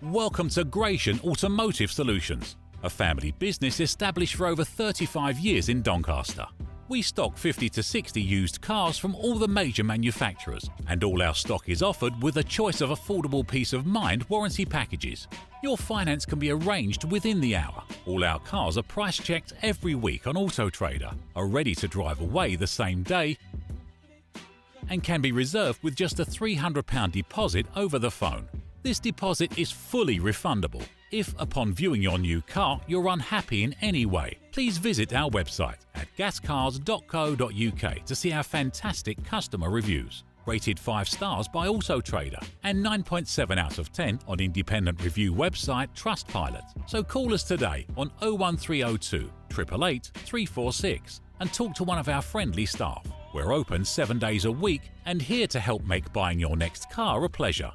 Welcome to Gratian Automotive Solutions, a family business established for over 35 years in Doncaster. We stock 50 to 60 used cars from all the major manufacturers, and all our stock is offered with a choice of affordable peace of mind warranty packages. Your finance can be arranged within the hour. All our cars are price checked every week on Auto Trader, are ready to drive away the same day, and can be reserved with just a £300 deposit over the phone. This deposit is fully refundable. If, upon viewing your new car, you're unhappy in any way, please visit our website at gascars.co.uk to see our fantastic customer reviews. Rated 5 stars by Auto Trader and 9.7 out of 10 on independent review website Trustpilot. So call us today on 01302 888 346 and talk to one of our friendly staff. We're open 7 days a week and here to help make buying your next car a pleasure.